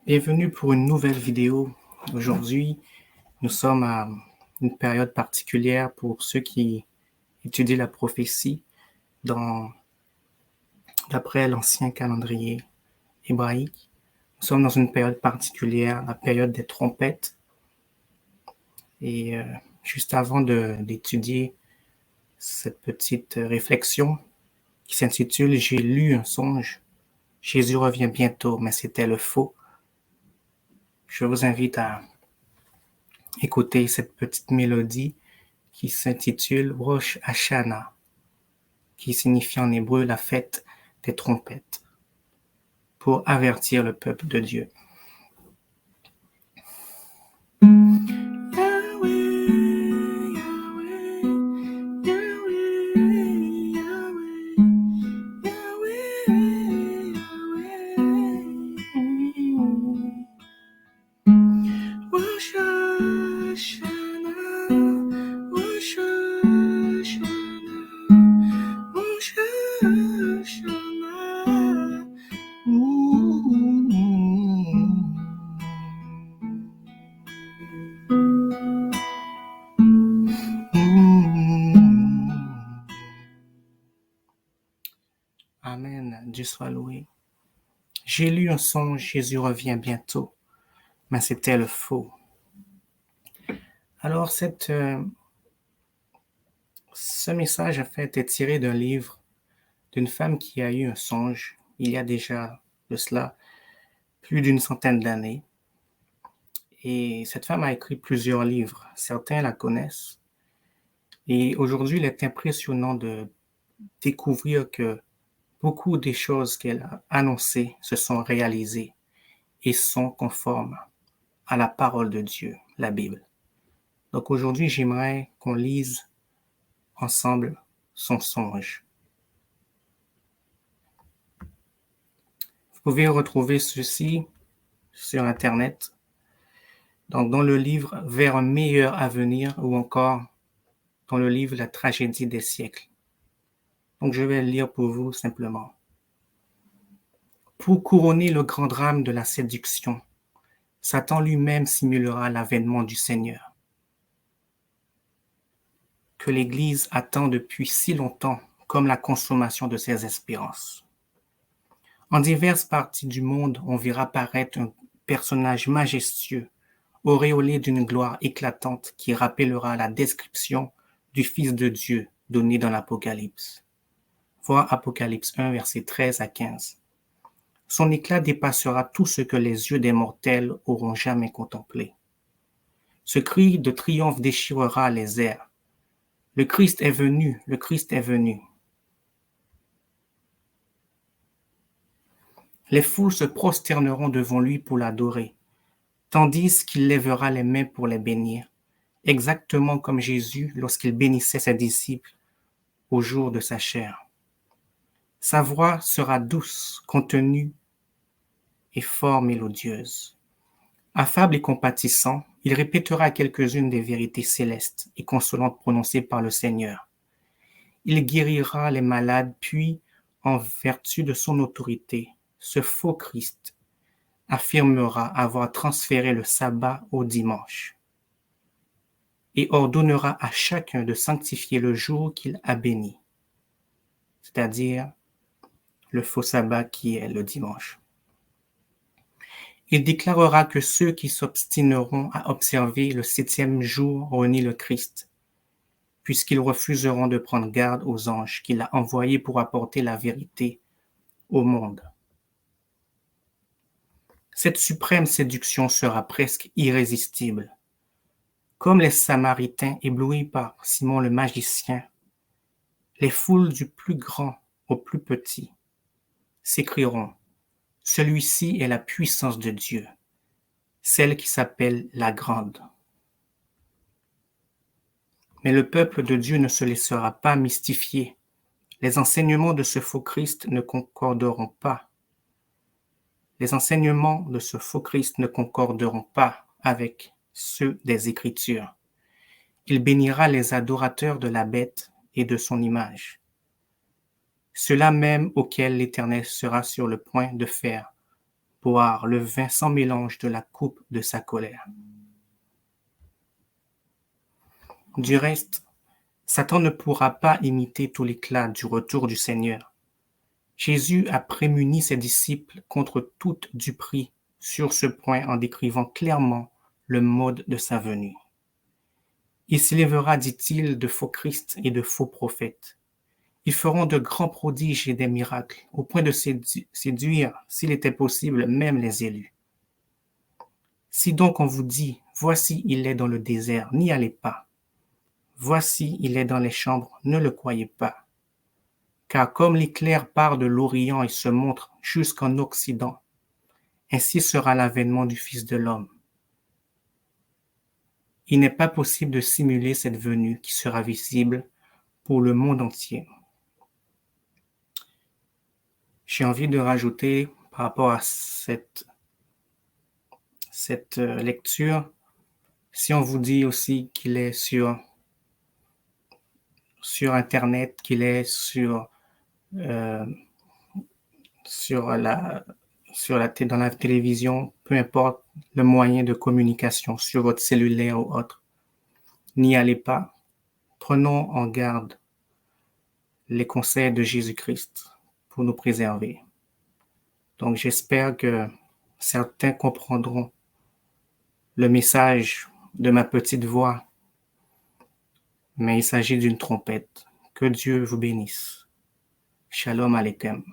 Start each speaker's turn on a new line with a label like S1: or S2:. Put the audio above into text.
S1: Bienvenue pour une nouvelle vidéo. Aujourd'hui, nous sommes à une période particulière pour ceux qui étudient la prophétie d'après l'ancien calendrier hébraïque. Nous sommes dans une période particulière, la période des trompettes. Et juste avant d'étudier cette petite réflexion qui s'intitule « J'ai lu un songe, Jésus revient bientôt, mais c'était le faux », je vous invite à écouter cette petite mélodie qui s'intitule Rosh Hashanah, qui signifie en hébreu la fête des trompettes, pour avertir le peuple de Dieu. Amen, Dieu soit loué. J'ai lu un songe, Jésus revient bientôt, mais c'était le faux. Alors, ce message a fait été tiré d'un livre d'une femme qui a eu un songe il y a déjà de cela plus d'une centaine d'années. Et cette femme a écrit plusieurs livres. Certains la connaissent. Et aujourd'hui, il est impressionnant de découvrir que beaucoup des choses qu'elle a annoncées se sont réalisées et sont conformes à la parole de Dieu, la Bible. Donc aujourd'hui, j'aimerais qu'on lise ensemble son songe. Vous pouvez retrouver ceci sur Internet, donc dans le livre Vers un meilleur avenir ou encore dans le livre La tragédie des siècles. Donc je vais le lire pour vous simplement. Pour couronner le grand drame de la séduction, Satan lui-même simulera l'avènement du Seigneur, que l'Église attend depuis si longtemps comme la consommation de ses espérances. En diverses parties du monde, on verra paraître un personnage majestueux, auréolé d'une gloire éclatante qui rappellera la description du Fils de Dieu donnée dans l'Apocalypse. Voir Apocalypse 1, versets 13 à 15. Son éclat dépassera tout ce que les yeux des mortels auront jamais contemplé. Ce cri de triomphe déchirera les airs. Le Christ est venu, le Christ est venu. Les foules se prosterneront devant lui pour l'adorer, tandis qu'il lèvera les mains pour les bénir, exactement comme Jésus lorsqu'il bénissait ses disciples au jour de sa chair. Sa voix sera douce, contenue et fort mélodieuse. Affable et compatissant, il répétera quelques-unes des vérités célestes et consolantes prononcées par le Seigneur. Il guérira les malades, puis, en vertu de son autorité, ce faux Christ affirmera avoir transféré le sabbat au dimanche et ordonnera à chacun de sanctifier le jour qu'il a béni, c'est-à-dire le faux sabbat qui est le dimanche. Il déclarera que ceux qui s'obstineront à observer le 7e jour renient le Christ, puisqu'ils refuseront de prendre garde aux anges qu'il a envoyés pour apporter la vérité au monde. Cette suprême séduction sera presque irrésistible. Comme les Samaritains éblouis par Simon le magicien, les foules du plus grand au plus petit s'écrieront « Celui-ci est la puissance de Dieu, celle qui s'appelle la grande ». Mais le peuple de Dieu ne se laissera pas mystifier. Les enseignements de ce faux Christ ne concorderont pas. Les enseignements de ce faux Christ ne concorderont pas avec ceux des Écritures. Il bénira les adorateurs de la bête et de son image, ceux-là même auxquels l'Éternel sera sur le point de faire boire le vin sans mélange de la coupe de sa colère. Du reste, Satan ne pourra pas imiter tout l'éclat du retour du Seigneur. Jésus a prémuni ses disciples contre toute duperie sur ce point en décrivant clairement le mode de sa venue. Il s'élèvera, dit-il, de faux Christ et de faux prophètes. Ils feront de grands prodiges et des miracles, au point de séduire, s'il était possible, même les élus. Si donc on vous dit, voici il est dans le désert, n'y allez pas. Voici il est dans les chambres, ne le croyez pas. Car comme l'éclair part de l'Orient et se montre jusqu'en Occident, ainsi sera l'avènement du Fils de l'homme. Il n'est pas possible de simuler cette venue qui sera visible pour le monde entier. J'ai envie de rajouter par rapport à cette lecture, si on vous dit aussi qu'il est sur Internet, qu'il est dans la télévision, peu importe le moyen de communication, sur votre cellulaire ou autre, n'y allez pas. Prenons en garde les conseils de Jésus-Christ pour nous préserver. Donc j'espère que certains comprendront le message de ma petite voix, mais il s'agit d'une trompette. Que Dieu vous bénisse. Shalom Aleichem.